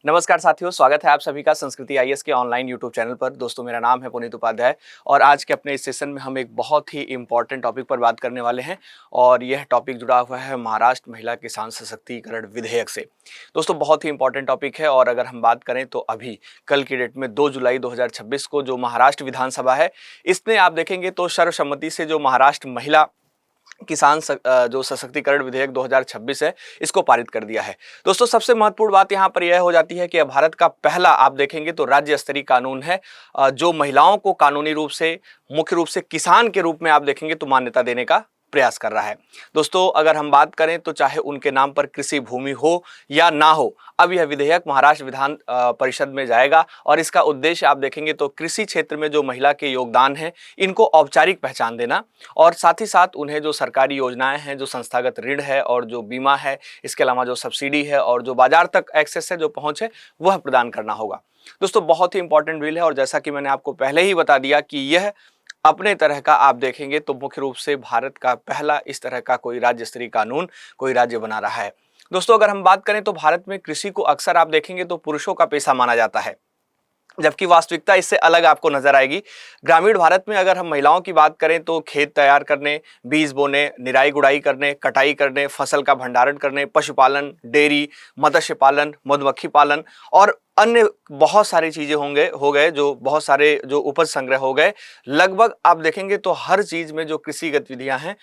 नमस्कार साथियों, स्वागत है आप सभी का संस्कृति आईएएस के ऑनलाइन यूट्यूब चैनल पर। दोस्तों, मेरा नाम है पुनीत उपाध्याय और आज के अपने इस सेशन में हम एक बहुत ही इम्पोर्टेंट टॉपिक पर बात करने वाले हैं और यह टॉपिक जुड़ा हुआ है महाराष्ट्र महिला किसान सशक्तिकरण विधेयक से। दोस्तों, बहुत ही इंपॉर्टेंट टॉपिक है और अगर हम बात करें तो अभी कल की डेट में 2 जुलाई 2026 को जो महाराष्ट्र विधानसभा है, इसने आप देखेंगे तो सर्वसम्मति से जो महाराष्ट्र महिला किसान जो सशक्तिकरण विधेयक 2026 है, इसको पारित कर दिया है। दोस्तों, सबसे महत्वपूर्ण बात यहाँ पर यह हो जाती है कि यह भारत का पहला आप देखेंगे तो राज्य स्तरीय कानून है जो महिलाओं को कानूनी रूप से, मुख्य रूप से किसान के रूप में आप देखेंगे तो मान्यता देने का प्रयास कर रहा है। दोस्तों, अगर हम बात करें तो चाहे उनके नाम पर कृषि भूमि हो या ना हो, अब यह विधेयक महाराष्ट्र विधान परिषद में जाएगा और इसका उद्देश्य आप देखेंगे तो कृषि क्षेत्र में जो महिला के योगदान है, इनको औपचारिक पहचान देना और साथ ही साथ उन्हें जो सरकारी योजनाएं हैं, जो संस्थागत ऋण है और जो बीमा है, इसके अलावा जो सब्सिडी है और जो बाजार तक एक्सेस है, जो पहुंच है, वह प्रदान करना होगा। दोस्तों, बहुत ही इंपॉर्टेंट बिल है और जैसा कि मैंने आपको पहले ही बता दिया कि यह अपने तरह का आप देखेंगे तो मुख्य रूप से भारत का पहला इस तरह का कोई राज्य स्तरीय कानून कोई राज्य बना रहा है। दोस्तों, अगर हम बात करें तो भारत में कृषि को अक्सर आप देखेंगे तो पुरुषों का पेशा माना जाता है, जबकि वास्तविकता इससे अलग आपको नजर आएगी। ग्रामीण भारत में अगर हम महिलाओं की बात करें तो खेत तैयार करने, बीज बोने, निराई गुड़ाई करने, कटाई करने, फसल का भंडारण करने, पशुपालन, डेयरी, मत्स्य पालन, मधुमक्खी पालन और अन्य बहुत सारी चीजें हो गए जो बहुत सारे जो उपज संग्रह हो गए, लगभग आप देखेंगे तो हर चीज में जो कृषि गतिविधियां हैं,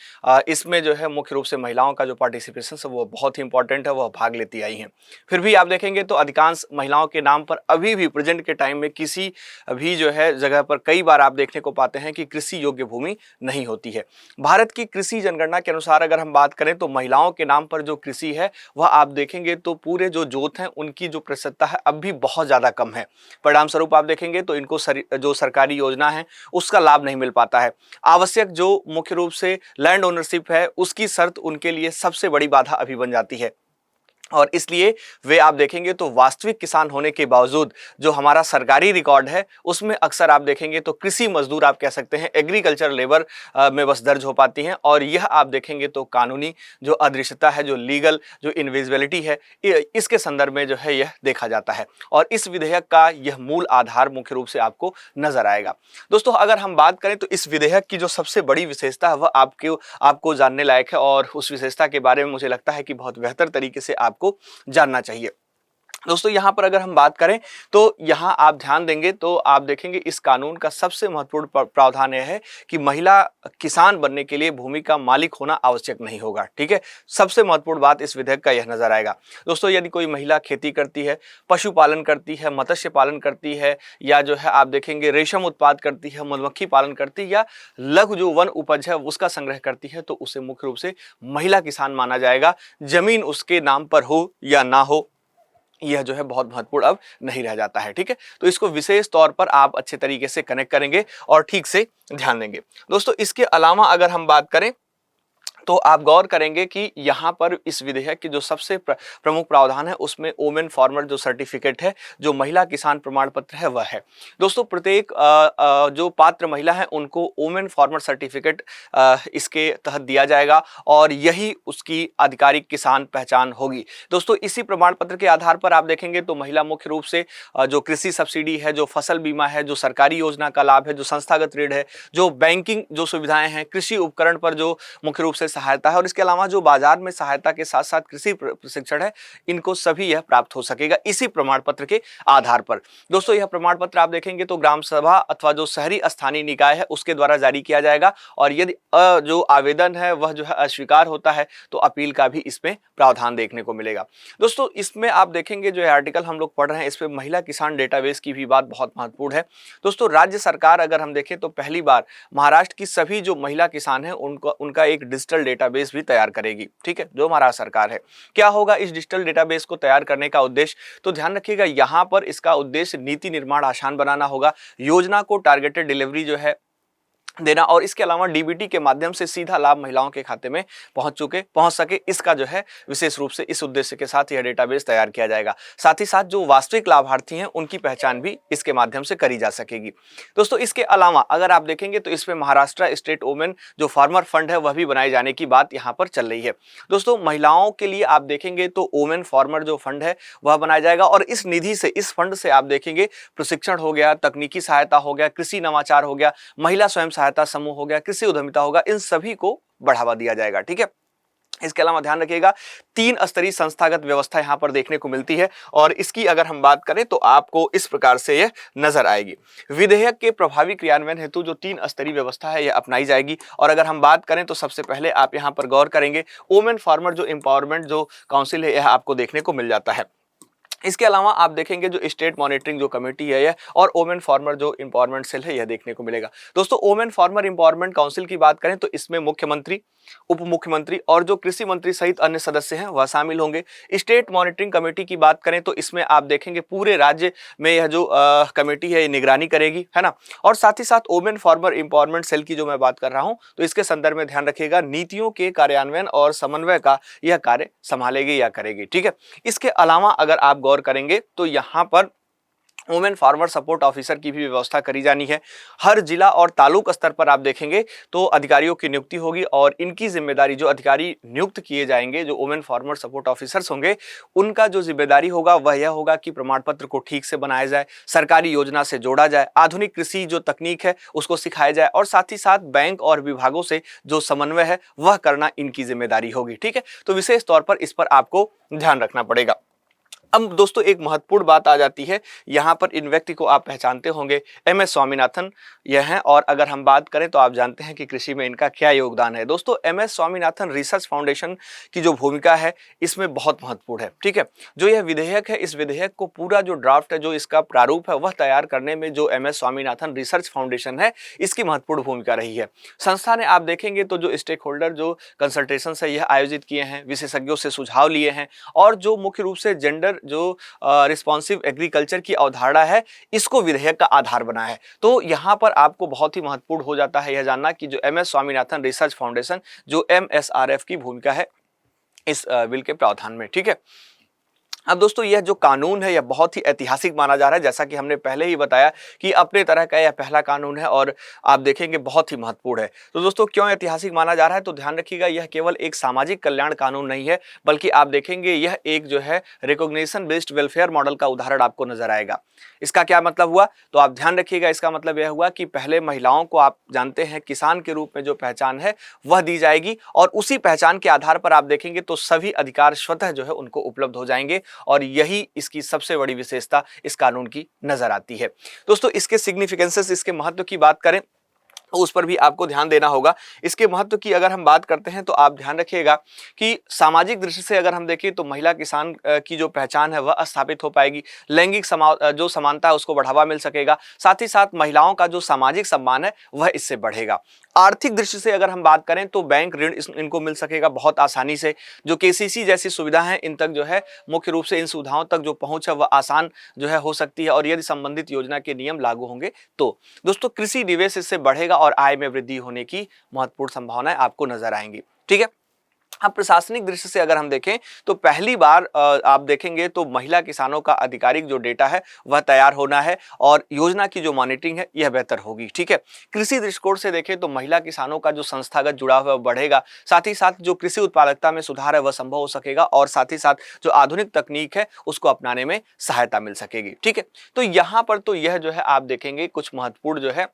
इसमें जो है मुख्य रूप से महिलाओं का जो पार्टिसिपेशन है वो बहुत ही इंपॉर्टेंट है, वह भाग लेती आई हैं। फिर भी आप देखेंगे तो अधिकांश महिलाओं के नाम पर अभी भी प्रेजेंट के टाइम में किसी भी जो है जगह पर कई बार आप देखने को पाते हैं कि कृषि योग्य भूमि नहीं होती है। भारत की कृषि जनगणना के अनुसार अगर हम बात करें तो महिलाओं के नाम पर जो कृषि है, वह आप देखेंगे तो पूरे जो जोत हैं उनकी जो प्रतिशतता है अब भी बहुत ज्यादा कम है। परिणाम स्वरूप आप देखेंगे तो इनको जो सरकारी योजना है उसका लाभ नहीं मिल पाता है। आवश्यक जो मुख्य रूप से लैंड ओनरशिप है, उसकी शर्त उनके लिए सबसे बड़ी बाधा अभी बन जाती है और इसलिए वे आप देखेंगे तो वास्तविक किसान होने के बावजूद जो हमारा सरकारी रिकॉर्ड है उसमें अक्सर आप देखेंगे तो कृषि मजदूर आप कह सकते हैं, एग्रीकल्चर लेबर में बस दर्ज हो पाती हैं और यह आप देखेंगे तो कानूनी जो अदृश्यता है, जो लीगल जो इनविजिबिलिटी है, इसके संदर्भ में जो है यह देखा जाता है और इस विधेयक का यह मूल आधार मुख्य रूप से आपको नजर आएगा। दोस्तों, अगर हम बात करें तो इस विधेयक की जो सबसे बड़ी विशेषता है वह आपको जानने लायक है और उस विशेषता के बारे में मुझे लगता है कि बहुत बेहतर तरीके से आपको जानना चाहिए। दोस्तों, यहां पर अगर हम बात करें तो यहां आप ध्यान देंगे तो आप देखेंगे इस कानून का सबसे महत्वपूर्ण प्रावधान यह है कि महिला किसान बनने के लिए भूमि का मालिक होना आवश्यक नहीं होगा। ठीक है, सबसे महत्वपूर्ण बात इस विधेयक का यह नजर आएगा। दोस्तों, यदि कोई महिला खेती करती है, पशुपालन करती है, मत्स्य पालन करती है या जो है आप देखेंगे रेशम उत्पाद करती है, मधुमक्खी पालन करती है या लघु जो वन उपज है उसका संग्रह करती है, तो उसे मुख्य रूप से महिला किसान माना जाएगा। जमीन उसके नाम पर हो या ना हो, यह जो है बहुत महत्वपूर्ण अब नहीं रह जाता है। ठीक है, तो इसको विशेष तौर पर आप अच्छे तरीके से कनेक्ट करेंगे और ठीक से ध्यान देंगे। दोस्तों, इसके अलावा अगर हम बात करें तो आप गौर करेंगे कि यहाँ पर इस विधेयक की जो सबसे प्रमुख प्रावधान है उसमें वोमेन फार्मर जो सर्टिफिकेट है, जो महिला किसान प्रमाण पत्र है, वह है। दोस्तों, प्रत्येक जो पात्र महिला है उनको वोमेन फार्मर सर्टिफिकेट इसके तहत दिया जाएगा और यही उसकी आधिकारिक किसान पहचान होगी। दोस्तों, इसी प्रमाण पत्र के आधार पर आप देखेंगे तो महिला मुख्य रूप से जो कृषि सब्सिडी है, जो फसल बीमा है, जो सरकारी योजना का लाभ है, जो संस्थागत ऋण है, जो बैंकिंग जो सुविधाएं हैं, कृषि उपकरण पर जो मुख्य रूप से सहायता है और इसके अलावा जो बाजार में सहायता के साथ साथ कृषि प्रशिक्षण है, इनको सभी यह प्राप्त हो सकेगा इसी प्रमाण पत्र के आधार पर। दोस्तों, यह प्रमाण पत्र आप देखेंगे तो ग्राम सभा अथवा जो शहरी स्थानीय निकाय है उसके द्वारा जारी किया जाएगा और यदि जो आवेदन है वह जो है अस्वीकार होता है तो अपील का भी इसमें प्रावधान देखने को मिलेगा। दोस्तों, इसमें आप देखेंगे जो आर्टिकल हम लोग पढ़ रहे हैं इसमें महिला किसान डेटाबेस की भी बात बहुत महत्वपूर्ण है। दोस्तों, राज्य सरकार अगर हम देखें तो पहली बार महाराष्ट्र की सभी जो महिला किसान है उनका एक डिजिटल डेटाबेस भी तैयार करेगी। ठीक है, जो महाराष्ट्र सरकार है। क्या होगा इस डिजिटल डेटाबेस को तैयार करने का उद्देश्य? तो ध्यान रखिएगा, यहां पर इसका उद्देश्य नीति निर्माण आसान बनाना होगा, योजना को टारगेटेड डिलीवरी जो है देना और इसके अलावा डीबीटी के माध्यम से सीधा लाभ महिलाओं के खाते में पहुंच सके, इसका जो है विशेष रूप से इस उद्देश्य के साथ यह डेटाबेस तैयार किया जाएगा। साथ ही साथ जो वास्तविक लाभार्थी हैं उनकी पहचान भी इसके माध्यम से करी जा सकेगी। दोस्तों इसके अलावा अगर आप देखेंगे तो इसमें महाराष्ट्र स्टेट वुमेन जो फार्मर फंड है वह भी बनाए जाने की बात यहाँ पर चल रही है। दोस्तों महिलाओं के लिए आप देखेंगे तो वुमेन फार्मर जो फंड है वह बनाया जाएगा और इस निधि से, इस फंड से आप देखेंगे प्रशिक्षण हो गया, तकनीकी सहायता हो गया, कृषि नवाचार हो गया, महिला स्वयं सहायता समूह हो गया, कृषि उद्यमिता होगा, इन सभी को बढ़ावा दिया जाएगा। ठीक है, इसके अलावा ध्यान रखिएगा 3 स्तरीय संस्थागत व्यवस्था यहां पर देखने को मिलती है और इसकी अगर हम बात करें तो आपको इस प्रकार से यह नजर आएगी। विधेयक के प्रभावी क्रियान्वयन हेतु जो 3 स्तरीय व्यवस्था है यह अपनाई जाएगी और अगर हम बात करें तो सबसे पहले आप यहां पर गौर करेंगे वुमेन फार्मर जो एम्पावरमेंट जो काउंसिल है यह आपको देखने को मिल जाता है। इसके अलावा आप देखेंगे जो स्टेट मॉनिटरिंग जो कमेटी है यह और वुमेन फार्मर जो एम्पावरमेंट सेल है यह देखने को मिलेगा। दोस्तों वुमेन फार्मर एम्पावरमेंट काउंसिल की बात करें तो इसमें मुख्यमंत्री, उप मुख्यमंत्री और जो कृषि मंत्री सहित अन्य सदस्य हैं वह शामिल होंगे। स्टेट मॉनिटरिंग कमेटी की बात करें तो इसमें आप देखेंगे पूरे राज्य में यह जो कमेटी है निगरानी करेगी, है ना। और साथ ही साथ वुमेन फार्मर एम्पावरमेंट सेल की जो मैं बात कर रहा हूं तो इसके संदर्भ में ध्यान रखिएगा नीतियों के कार्यान्वयन और समन्वय का यह कार्य संभालेगी या करेगी। ठीक है, इसके अलावा अगर आप गौर करेंगे तो यहाँ पर वुमेन फार्मर सपोर्ट ऑफिसर की भी व्यवस्था करी जानी है। हर जिला और तालुक स्तर पर आप देखेंगे तो अधिकारियों की नियुक्ति होगी और इनकी जिम्मेदारी, जो अधिकारी नियुक्त किए जाएंगे जो वुमेन फार्मर सपोर्ट ऑफिसर्स होंगे, उनका जो जिम्मेदारी होगा वह यह होगा कि प्रमाण पत्र को ठीक से बनाया जाए, सरकारी योजना से जोड़ा जाए, आधुनिक कृषि जो तकनीक है उसको सिखाया जाए और साथ ही साथ बैंक और विभागों से जो समन्वय है वह करना इनकी जिम्मेदारी होगी। ठीक है, तो विशेष तौर पर इस पर आपको ध्यान रखना पड़ेगा। अब दोस्तों एक महत्वपूर्ण बात आ जाती है, यहाँ पर इन व्यक्ति को आप पहचानते होंगे, MS स्वामीनाथन यह हैं और अगर हम बात करें तो आप जानते हैं कि कृषि में इनका क्या योगदान है। दोस्तों MS स्वामीनाथन रिसर्च फाउंडेशन की जो भूमिका है इसमें बहुत महत्वपूर्ण है। ठीक है, जो यह विधेयक है, इस विधेयक को पूरा जो ड्राफ्ट है, जो इसका प्रारूप है वह तैयार करने में जो MS स्वामीनाथन रिसर्च फाउंडेशन है इसकी महत्वपूर्ण भूमिका रही है। संस्था ने आप देखेंगे तो जो स्टेक होल्डर जो कंसल्टेशन है यह आयोजित किए हैं, विशेषज्ञों से सुझाव लिए हैं और जो मुख्य रूप से जेंडर जो रिस्पॉन्सिव एग्रीकल्चर की अवधारणा है इसको विधेयक का आधार बना है। तो यहाँ पर आपको बहुत ही महत्वपूर्ण हो जाता है यह जानना कि जो MS स्वामीनाथन रिसर्च फाउंडेशन जो MSRF की भूमिका है इस बिल के प्रावधान में। ठीक है, अब दोस्तों यह जो कानून है यह बहुत ही ऐतिहासिक माना जा रहा है, जैसा कि हमने पहले ही बताया कि अपने तरह का यह पहला कानून है और आप देखेंगे बहुत ही महत्वपूर्ण है। तो दोस्तों क्यों ऐतिहासिक माना जा रहा है, तो ध्यान रखिएगा यह केवल एक सामाजिक कल्याण कानून नहीं है बल्कि आप देखेंगे यह एक जो है रिकॉग्निशन बेस्ड वेलफेयर मॉडल का उदाहरण आपको नजर आएगा। इसका क्या मतलब हुआ, तो आप ध्यान रखिएगा इसका मतलब यह हुआ कि पहले महिलाओं को आप जानते हैं किसान के रूप में जो पहचान है वह दी जाएगी और उसी पहचान के आधार पर आप देखेंगे तो सभी अधिकार स्वतः जो है उनको उपलब्ध हो जाएंगे और यही इसकी सबसे बड़ी विशेषता इस कानून की नजर आती है। दोस्तों इसके सिग्निफिकेंसेस, इसके महत्व की बात करें तो उस पर भी आपको ध्यान देना होगा। इसके महत्व की अगर हम बात करते हैं तो आप ध्यान रखिएगा कि सामाजिक दृष्टि से अगर हम देखें तो महिला किसान की जो पहचान है वह स्थापित हो पाएगी, लैंगिक जो समानता है उसको बढ़ावा मिल सकेगा, साथ ही साथ महिलाओं का जो सामाजिक सम्मान है वह इससे बढ़ेगा। आर्थिक दृष्टि से अगर हम बात करें तो बैंक ऋण इनको मिल सकेगा बहुत आसानी से, जो KCC जैसी सुविधा है इन तक जो है मुख्य रूप से इन सुविधाओं तक जो पहुंच है वह आसान जो है हो सकती है और यदि संबंधित योजना के नियम लागू होंगे तो दोस्तों कृषि निवेश इससे बढ़ेगा और आय में वृद्धि होने की महत्वपूर्ण संभावनाएं आपको नजर आएंगी। ठीक है, अब प्रशासनिक दृष्टि से अगर हम देखें तो पहली बार आप देखेंगे तो महिला किसानों का आधिकारिक जो डेटा है वह तैयार होना है और योजना की जो मॉनिटरिंग है यह बेहतर होगी। ठीक है, कृषि दृष्टिकोण से देखें तो महिला किसानों का जो संस्थागत जुड़ाव है वह बढ़ेगा, साथ ही साथ जो कृषि उत्पादकता में सुधार है वह संभव हो सकेगा और साथ ही साथ जो आधुनिक तकनीक है उसको अपनाने में सहायता मिल सकेगी। ठीक है, तो यहाँ पर तो यह जो है आप देखेंगे कुछ महत्वपूर्ण जो है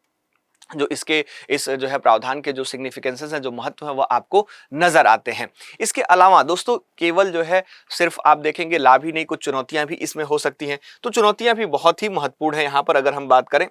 जो इसके इस जो है प्रावधान के जो सिग्निफिकेंसेस हैं, जो महत्व है वह आपको नजर आते हैं। इसके अलावा दोस्तों केवल जो है सिर्फ आप देखेंगे लाभ ही नहीं, कुछ चुनौतियां भी इसमें हो सकती हैं। तो चुनौतियां भी बहुत ही महत्वपूर्ण है यहाँ पर अगर हम बात करें।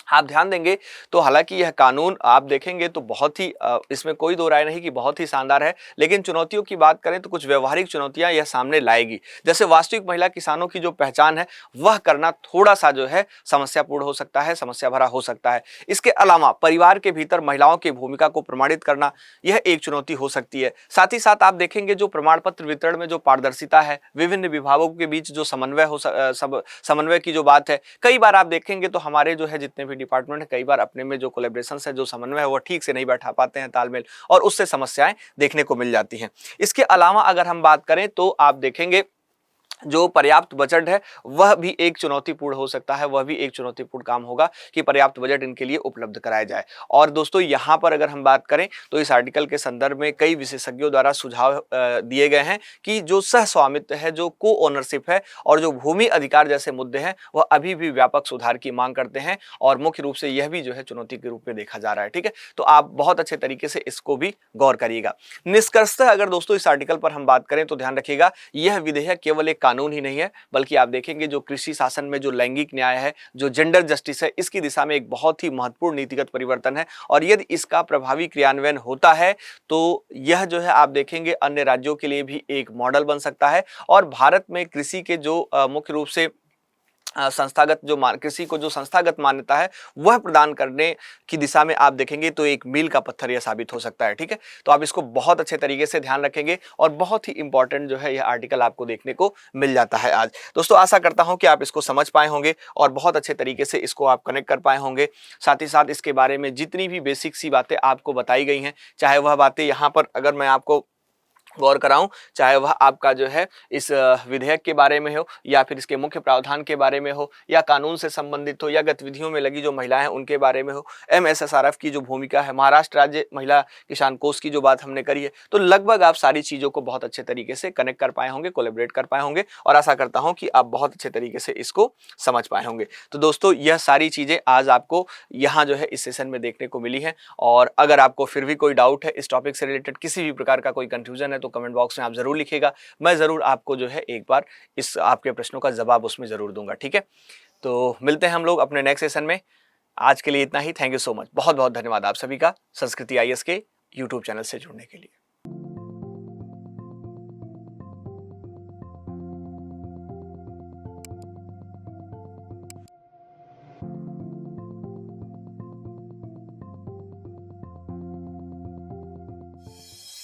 आप ध्यान देंगे तो हालांकि यह कानून आप देखेंगे तो बहुत ही इसमें कोई दो राय नहीं कि बहुत ही शानदार है, लेकिन चुनौतियों की बात करें तो कुछ व्यवहारिक चुनौतियां यह सामने लाएगी। जैसे वास्तविक महिला किसानों की जो पहचान है वह करना थोड़ा सा जो है समस्यापूर्ण हो सकता है, समस्या भरा हो सकता है। इसके अलावा परिवार के भीतर महिलाओं की भूमिका को प्रमाणित करना यह एक चुनौती हो सकती है। साथ ही साथ आप देखेंगे जो प्रमाण पत्र वितरण में जो पारदर्शिता है, विभिन्न विभागों के बीच जो समन्वय की जो बात है, कई बार आप देखेंगे तो हमारे जो है जितने भी भी डिपार्टमेंट है, कई बार अपने में जो कोलैबोरेशन है, जो समन्वय है, वो ठीक से नहीं बैठा पाते हैं, तालमेल, और उससे समस्याएं देखने को मिल जाती हैं। इसके अलावा अगर हम बात करें तो आप देखेंगे जो पर्याप्त बजट है वह भी एक चुनौतीपूर्ण हो सकता है, वह भी एक चुनौतीपूर्ण काम होगा कि पर्याप्त बजट इनके लिए उपलब्ध कराया जाए। और दोस्तों यहाँ पर अगर हम बात करें तो इस आर्टिकल के संदर्भ में कई विशेषज्ञों द्वारा सुझाव दिए गए हैं कि जो सह स्वामित्व है, जो को ओनरशिप है और जो भूमि अधिकार जैसे मुद्दे हैं वह अभी भी व्यापक सुधार की मांग करते हैं, और मुख्य रूप से यह भी जो है चुनौती के रूप में देखा जा रहा है। ठीक है, तो आप बहुत अच्छे तरीके से इसको भी गौर करिएगा। निष्कर्षतः अगर दोस्तों इस आर्टिकल पर हम बात करें तो ध्यान रखिएगा, यह विधेयक केवल एक कानून ही नहीं है, बल्कि आप देखेंगे जो कृषि शासन में जो लैंगिक न्याय है, जो जेंडर जस्टिस है, इसकी दिशा में एक बहुत ही महत्वपूर्ण नीतिगत परिवर्तन है। और यदि इसका प्रभावी क्रियान्वयन होता है तो यह जो है आप देखेंगे अन्य राज्यों के लिए भी एक मॉडल बन सकता है, और भारत में कृषि के जो मुख्य रूप से संस्थागत जो कृषि को जो संस्थागत मान्यता है वह प्रदान करने की दिशा में आप देखेंगे तो एक मील का पत्थर यह साबित हो सकता है। ठीक है, तो आप इसको बहुत अच्छे तरीके से ध्यान रखेंगे, और बहुत ही इंपॉर्टेंट जो है यह आर्टिकल आपको देखने को मिल जाता है आज। दोस्तों आशा करता हूं कि आप इसको समझ पाए होंगे और बहुत अच्छे तरीके से इसको आप कनेक्ट कर पाए होंगे। साथ ही साथ इसके बारे में जितनी भी बेसिक सी बातें आपको बताई गई हैं, चाहे वह बातें यहाँ पर अगर मैं आपको गौर कराऊं, चाहे वह आपका जो है इस विधेयक के बारे में हो, या फिर इसके मुख्य प्रावधान के बारे में हो, या कानून से संबंधित हो, या गतिविधियों में लगी जो महिलाएं हैं उनके बारे में हो, एमएसएसआरएफ की जो भूमिका है, महाराष्ट्र राज्य महिला किसान कोष की जो बात हमने करी है, तो लगभग आप सारी चीजों को बहुत अच्छे तरीके से कनेक्ट कर पाए होंगे, कोलैबोरेट कर पाए होंगे, और आशा करता हूं कि आप बहुत अच्छे तरीके से इसको समझ पाए होंगे। तो दोस्तों यह सारी चीजें आज आपको यहाँ जो है इस सेशन में देखने को मिली है, और अगर आपको फिर भी कोई डाउट है इस टॉपिक से रिलेटेड, किसी भी प्रकार का कोई कंफ्यूजन है, तो कमेंट बॉक्स में आप जरूर लिखिएगा। मैं जरूर आपको जो है एक बार इस आपके प्रश्नों का जवाब उसमें जरूर दूंगा। ठीक है, तो मिलते हैं हम लोग अपने नेक्स्ट सेशन में। आज के लिए इतना ही। थैंक यू सो मच, बहुत बहुत धन्यवाद आप सभी का संस्कृति आईएएस के यूट्यूब चैनल से जुड़ने के लिए।